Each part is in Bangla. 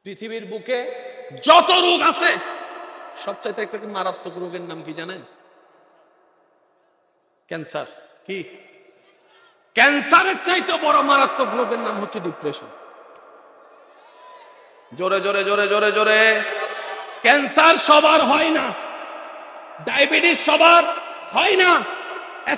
পৃথিবীর বুকে যত রোগ আছে সবচাইতে একটা মারাত্মক রোগের নাম কি জানেন? ক্যান্সার। কি ক্যান্সারের চাইতে বড় মারাত্মক রোগের নাম হচ্ছে ডিপ্রেশন। জোরে জোরে জোরে জোরে জোরে। ক্যান্সার সবার হয় না, ডায়াবেটিস সবার হয় না,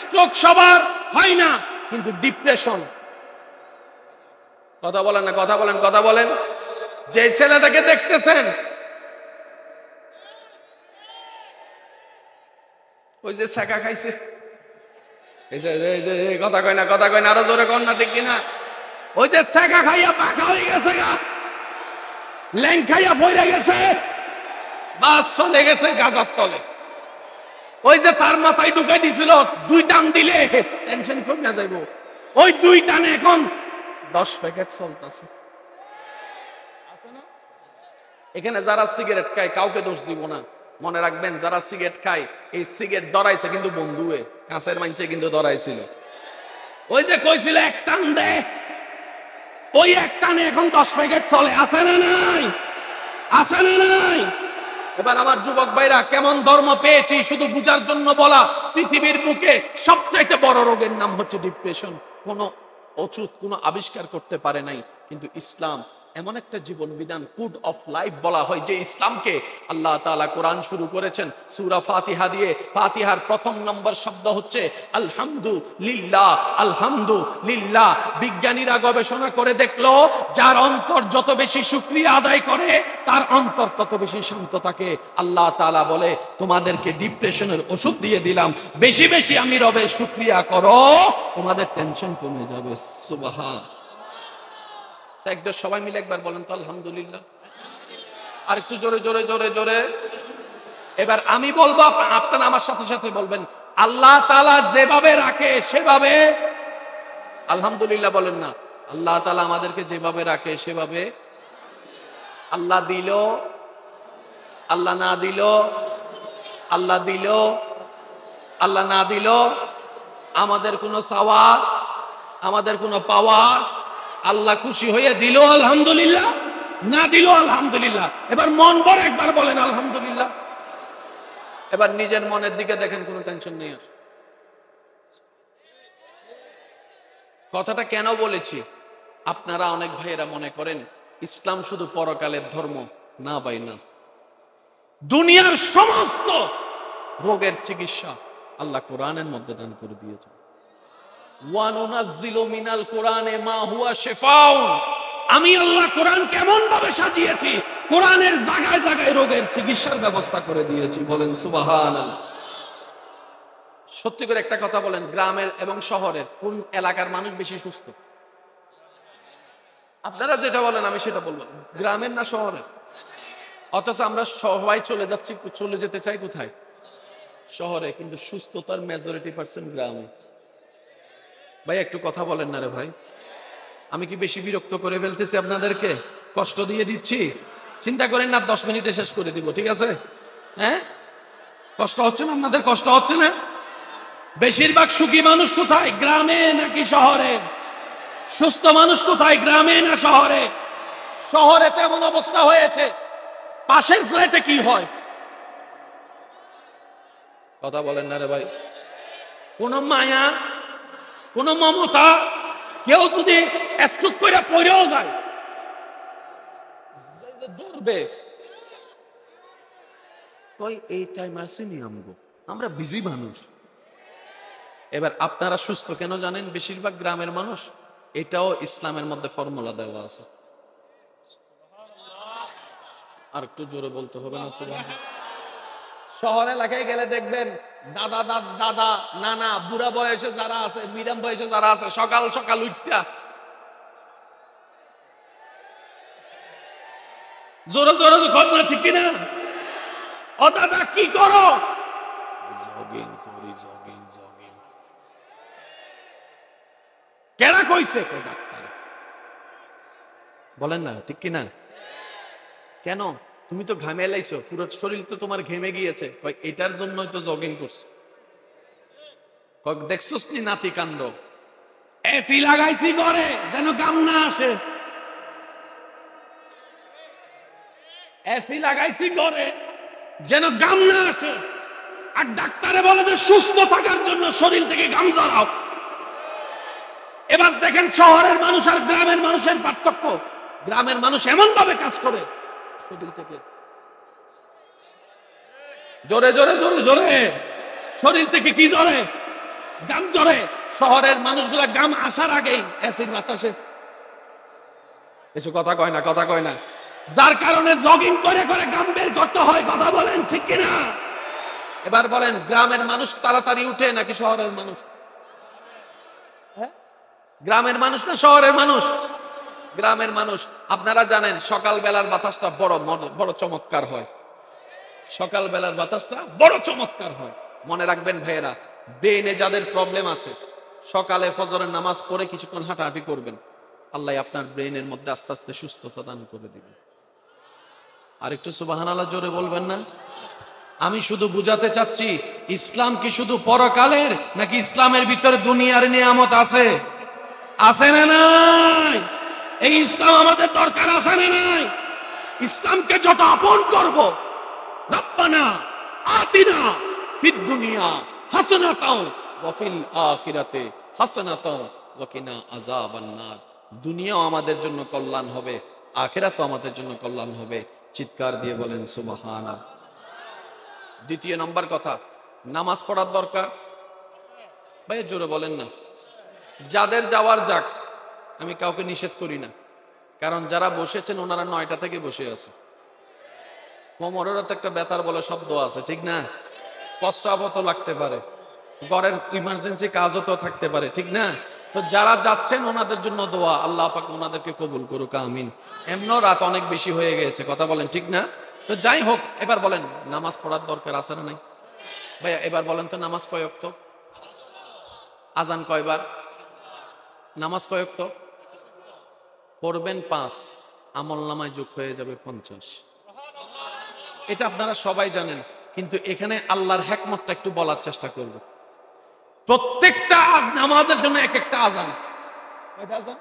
স্ট্রোক সবার হয় না, কিন্তু ডিপ্রেশন। কথা বলেন না, কথা বলেন, কথা বলেন। যে ছেলেটাকে দেখতেছেন ওই যে ছেঁকা খাইছে, কথা কয় না, কথা কয় না, আরো জোরে কর না, ঠিক কিনা? ওই যে ছেঁকা খাইয়া পাখা হয়ে গেছে, গা ল্যাং খাইয়া পড়ে গেছে, বাস চলে গেছে গাজার তলে। ওই যে তার মাথায় ঢুকাই দিছিল 2 টান দিলে টেনশন কমে যাইব, ওই 2 টানে এখন 10 প্যাকেট চলতেছে। এখানে যারা সিগারেট খায় কাউকে দোষ দিব না, মনে রাখবেন যারা সিগারেট খায় এই সিগারেট ধরাইছে কিন্তু বন্ধুয়ে, কাছের মানুষে কিন্তু ধরাইছিল। ওই যে কইছিল 1 টান দে, ওই 1 টানে এখন 10 প্যাকেট চলে। আছে না নাই? আছে না নাই? এবার আমার যুবক ভাইরা, কেমন ধর্ম পেয়েছি শুধু বুঝার জন্য বলা। পৃথিবীর বুকে সবচাইতে বড় রোগের নাম হচ্ছে ডিপ্রেশন। কোন ওষুধ কোন আবিষ্কার করতে পারে নাই, কিন্তু ইসলাম এমন একটা জীবন বিধান, কোড অফ লাইফ বলা হয়, যে ইসলামকে আল্লাহ তাআলা কোরআন শুরু করেছেন সূরা ফাতিহা দিয়ে। ফাতিহার প্রথম নম্বর শব্দ হচ্ছে আলহামদুলিল্লাহ। আলহামদুলিল্লাহ। বিজ্ঞানীরা গবেষণা করে দেখলো, যার অন্তর যত বেশি শুকরিয়া আদায় করে তার অন্তর তত বেশি শান্ত থাকে। আল্লাহ তাআলা বলে, তোমাদেরকে ডিপ্রেশনের ওষুধ দিয়ে দিলাম, বেশি বেশি আমি রবের শুকরিয়া করো, তোমাদের টেনশন কমে যাবে। সুবহান। একদম সবাই মিলে একবার বলেন তো আলহামদুলিল্লাহ। আর একটু জোরে জোরে জোরে জোরে। এবার আমি বলবো, আপনারা আমার সাথে সাথে বলবেন, আল্লাহ তাআলা যেভাবে রাখে সেভাবে আলহামদুলিল্লাহ বলেন না। আল্লাহ তাআলা আমাদেরকে যেভাবে রাখে সেভাবে। আল্লাহ দিল, আল্লাহ না দিল, আল্লাহ দিল, আল্লাহ না দিল, আমাদের কোনো চাওয়া, আমাদের কোনো পাওয়া, আল্লাহ খুশি হয়ে দিল আলহামদুলিল্লাহ, না দিল আলহামদুলিল্লাহ। এবার মন ভরে একবার বলেন আলহামদুলিল্লাহ। এবার নিজের মনের দিকে দেখেন, কোনো টেনশন নেই আর। কথাটা কেন বলেছি? আপনারা অনেক ভাইয়েরা মনে করেন ইসলাম শুধু পরকালের ধর্ম। না ভাই না, দুনিয়ার সমস্ত রোগের চিকিৎসা আল্লাহ কোরআনের মধ্যে দান করে দিয়েছে। ওয়ানুনাজ্জিলু মিনাল কোরআনে মা হুয়া শিফাউন। আমি আল্লাহ কোরআন কেমন ভাবে সাজিয়েছি, কোরআনের জায়গায় জায়গায় রোগের চিকিৎসার ব্যবস্থা করে দিয়েছি। বলেন সুবহানাল্লাহ। সত্যি করে একটা কথা বলেন, গ্রামের এবং শহরের কোন এলাকার মানুষ বেশি সুস্থ? আপনারা যেটা বলেন আমি সেটা বলবো, গ্রামের না শহরের? অথচ আমরা সবাই চলে যেতে চাই কোথায়? শহরে। কিন্তু সুস্থতার মেজরিটি পার্সেন্ট গ্রামে। ভাই একটু কথা বলেন না রে ভাই। আমি কি বেশি বিরক্ত করে ফেলতেছি আপনাদেরকে? কষ্ট দিয়ে দিচ্ছি? চিন্তা করেন না, 10 মিনিটে শেষ করে দিব, ঠিক আছে? হ্যাঁ, কষ্ট হচ্ছে না আপনাদের? কষ্ট হচ্ছে না? বেশিরভাগ সুখী মানুষ কোথায়, গ্রামে নাকি শহরে? সুস্থ মানুষ কোথায়, গ্রামে না শহরে? শহরে তেমন অবস্থা হয়েছে, পাশের ফ্ল্যাটে কি হয়? কথা বলেন না রে ভাই। কোন মায়া, কোন মমতা, কেউ যদি স্ট্রোক করে পড়েও যায় দৌড়বে, কই এই টাইম আসেনি আমগো, আমরা বিজি মানুষ। এবার আপনারা সুস্থ কেন জানেন? বেশিরভাগ গ্রামের মানুষ। এটাও ইসলামের মধ্যে ফর্মুলা দেওয়া আছে। আর একটু জোরে বলতে হবে না? শহর এলাকায় গেলে দেখবেন দাদা দাদা নানা বুড়া বয়সে যারা আছে, মিডিয়াম বয়সে যারা আছে, সকাল সকাল উঠটা জোরে জোরে ঘটনা, ঠিক কিনা? ও দাদা কি করো? জগিং করি, জগিং জগিং। কেনা কইছে? ডাক্তার। বলেন না, ঠিক কিনা? কেন? তুমি তো ঘামে লাইছো, পুরো শরীর তো তোমার ঘেমে গিয়েছে। এটার জন্যই তো জগিং করছে। দেখছস নি নাতি কাণ্ড? এসি লাগাইছি করে যেন গাম না আসে। এসি লাগাইছি ঘরে যেন গাম না আসে, আর ডাক্তারে বলে যে সুস্থ থাকার জন্য শরীর থেকে গাম ঝরাও। এবার দেখেন শহরের মানুষ আর গ্রামের মানুষের পার্থক্য। গ্রামের মানুষ এমন ভাবে কাজ করে শরীর থেকে জোরে জোরে জোরে জোরে শরীর থেকে কি জোরে গাম জোরে। শহরের মানুষগুলা গাম আসার আগেই অ্যাসিড বাতাসে এসে কথা কয় না, কথা কয় না, যার কারণে জগিং করে করে গাম বের করতে হয়। কথা বলেন ঠিক কিনা? এবার বলেন গ্রামের মানুষ তাড়াতাড়ি উঠে নাকি শহরের মানুষ? গ্রামের মানুষ না শহরের মানুষ? গ্রামের মানুষ। আপনারা জানেন সকাল বেলার বাতাসটা বড় চমৎকার হয়। সকাল বেলার বাতাসটা বড় চমৎকার হয়। মনে রাখবেন ভাইয়েরা, ব্রেনে যাদের প্রবলেম আছে সকালে ফজরের নামাজ পড়ে কিছুক্ষণ হাঁটাহাঁটি করবেন, আল্লাহ আপনার ব্রেনের মধ্যে আস্তে আস্তে সুস্থতা দান করে দিবেন। আর একটু সুবহানাল্লাহ জোরে বলবেন না? আমি শুধু বুঝাতে চাচ্ছি, ইসলাম কি শুধু পরকালের, নাকি ইসলামের ভিতরে দুনিয়ার নিয়ামত আছে? আছে না নাই? এই ইসলাম আমাদের দরকার আছে না নাই? ইসলামকে যত আপন করব, রব্বানা আতিনা ফিদ দুনিয়া হাসানাতাও ওয়া ফিল আখিরাতে হাসানাতাও ওয়া কিনা আযাবান নার। দুনিয়াও আমাদের জন্য কল্যাণ হবে, আখিরাতও আমাদের জন্য কল্যাণ হবে। চিৎকার দিয়ে বলেন সুবহানাল্লাহ। দ্বিতীয় নম্বর কথা, নামাজ পড়ার দরকার। ভাই জোরে বলেন না। যাদের যাওয়ার যাক, আমি কাউকে নিষেধ করি না, কারণ যারা বসেছেন ওনারা 9টা থেকে বসে আছে। কোমরেরও তো একটা বেতার বলে শব্দ আছে, ঠিক না? কষ্টও তো লাগতে পারে, ঘরের ইমার্জেন্সি কাজও তো থাকতে পারে, ঠিক না? তো যারা যাচ্ছেন ওনাদের জন্য দোয়া, আল্লাহ পাক ওনাদেরকে কবুল করুক, আমিন। এমনও রাত অনেক বেশি হয়ে গেছে, কথা বলেন ঠিক না? তো যাই হোক, এবার বলেন নামাজ পড়ার দরকার আছে না নাই? ভাইয়া এবার বলেন তো নামাজ কয় ওয়াক্ত? আজান কয়বার? নামাজ কয় ওয়াক্ত? পড়বেন 5, আমল নামায় যোগ হয়ে যাবে 50। এটা আপনারা সবাই জানেন, কিন্তু এখানে আল্লাহর হিকমতটা একটু বলার চেষ্টা করব। প্রত্যেকটা নামাজের জন্য এক একটা আজান। কয়টা আজান?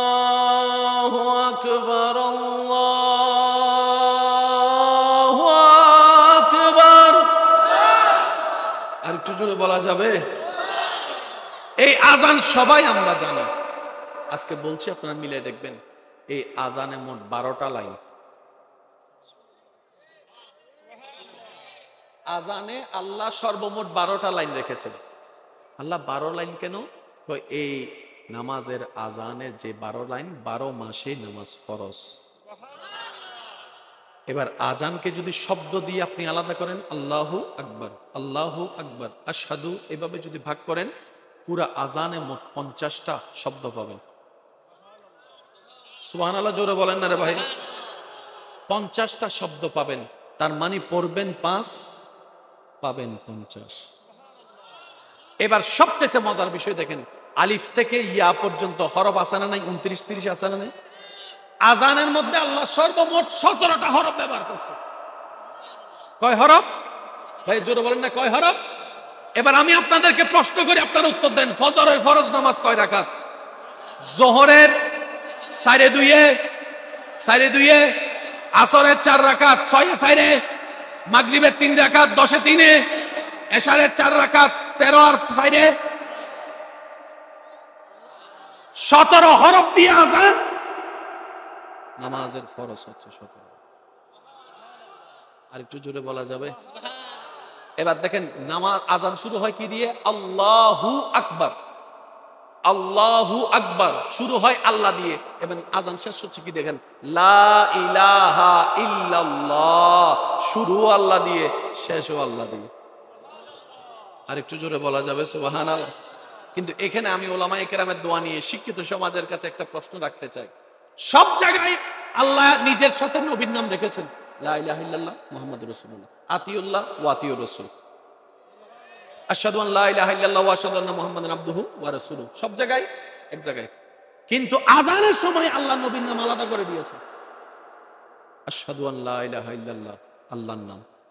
আল্লাহু আকবার, আল্লাহু আকবার। আর একটু জোরে বলা যাবে? এই আজান সবাই আমরা জানি। আজকে বলছি, আপনারা মিলে দেখবেন, এই আজানে মোট 12টা লাইন। আজানে আল্লাহ সর্বমোট 12টা লাইন রেখেছেন। আল্লাহ 12 লাইন কেন? এই নামাজের আজানের যে 12 লাইন, 12 মাসে নামাজ ফরজ। এবার আজানকে যদি শব্দ দিয়ে আপনি আলাদা করেন, আল্লাহু আকবার, আল্লাহু আকবার, আশহাদু, এভাবে যদি ভাগ করেন, পুরা আজানে মোট 50টা শব্দ পাবেন। সুবহানাল্লাহ জোরে বলেন না রে ভাই? 50টা শব্দ পাবেন। তার মানে পড়বেন 5, পাবেন 50। এবার সবচেয়ে মজার বিষয় দেখেন, আলিফ থেকে ইয়া পর্যন্ত হরফ আছে না নাই? 29-30 আছে না নাই? আজানের মধ্যে আল্লাহ সর্বমোট 17টা হরফ ব্যবহার করছে। কয় হরফ? ভাই জোরে বলেন না, কয় হরফ? এবার আমি আপনাদেরকে প্রশ্ন করি, আপনারা উত্তর দেন। ফজরের ফরজ নামাজ কয় রাকাত? যোহরের 4-2, আসরের 4 রাকাত 6-4, মাগরিবের 3 রাকাত 10-3, এশারের 4 রাকাত 13-4, 17 হরফ দিয়ে আজান। নামাজের ফরজ হচ্ছে 17। আর একটু জোরে বলা যাবে? এবার দেখেন, নামাজ আজান শুরু হয় কি দিয়ে? আল্লাহু আকবার। আল্লাহু আকবার শুরু হয় আল্লাহ দিয়ে, এবং আজান শেষ হচ্ছে কি দেখেন? লা ইলাহা ইল্লাল্লাহ। শুরু আল্লাহ দিয়ে, শেষও আল্লাহ দিয়ে। আর একটু জোরে বলা যাবে সুবহানাল্লাহ? কিন্তু এখানে আমি উলামায়ে কেরামের দোয়া নিয়ে শিক্ষিত সমাজের কাছে একটা প্রশ্ন রাখতে চাই। সব জায়গায় আল্লাহ নিজের সাথে নবীর নাম রেখেছেন, লা ইলাহা ইল্লাল্লাহ মুহাম্মাদুর রাসূলুল্লাহ, আতিউল্লাহ ওয়া আতিউর রাসূল, আশহাদু আন লা ইলাহা ইল্লাল্লাহ ওয়া আশহাদু আন্না মুহাম্মাদান আবদুহু ওয়া রাসূলুহু। সব জায়গায় এক জায়গায়, কিন্তু আযানের সময় আল্লাহ নবীর নাম আলাদা করে দিয়েছেন। আশহাদু আন লা ইলাহা ইল্লাল্লাহ আল্লাহর নাম,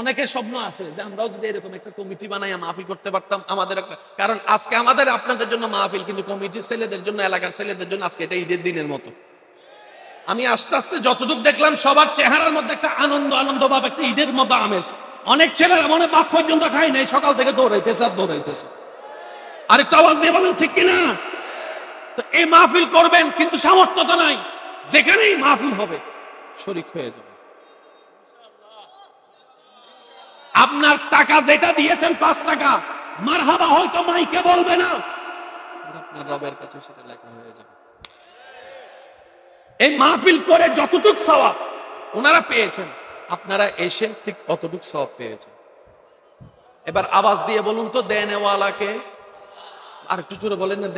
অনেকের স্বপ্ন আছে যে আমরাও যদি এরকম একটা কমিটি বানাই মাহফিল করতে পারতাম, আমাদের কারণ আজকে আমাদের আপনাদের জন্য মাহফিল, কিন্তু কমিটির ছেলেদের জন্য, এলাকার ছেলেদের জন্য আজকে এটা ঈদের দিনের মতো। আমি আস্তে আস্তে যতটুকু দেখলাম সবার চেহারার মধ্যে একটা আনন্দ ভাব, একটা ঈদের মতো আমেজ। অনেক ছেলেরা মনে বাপ পর্যন্ত খাই নাই, সকাল থেকে দৌড়াইতেছে আর দৌড়াইতেছে। আরেকটা আওয়াজ দিয়ে বলেন ঠিক কিনা? তো এই মাহফিল করবেন, কিন্তু সামর্থ্য তো নাই, যেখানেই মাহফিল হবে শরীক হয়ে যাবে। আপনার টাকা যেটা দিয়েছেন 5 টাকা, মারহাবা হয়তো মাইকে বলবে না, আপনার রবের কাছে সেটা লেখা হয়ে যাবে। এই মাহফিল করে যতটুক সওয়াব ওনারা পেয়েছেন, আপনারা এসে ঠিক অতটুক সওয়াব পেয়েছেন। এবার আওয়াজ দিয়ে বলুন তো, দেনেওয়ালাকে আর একটু জোরে বলেন না।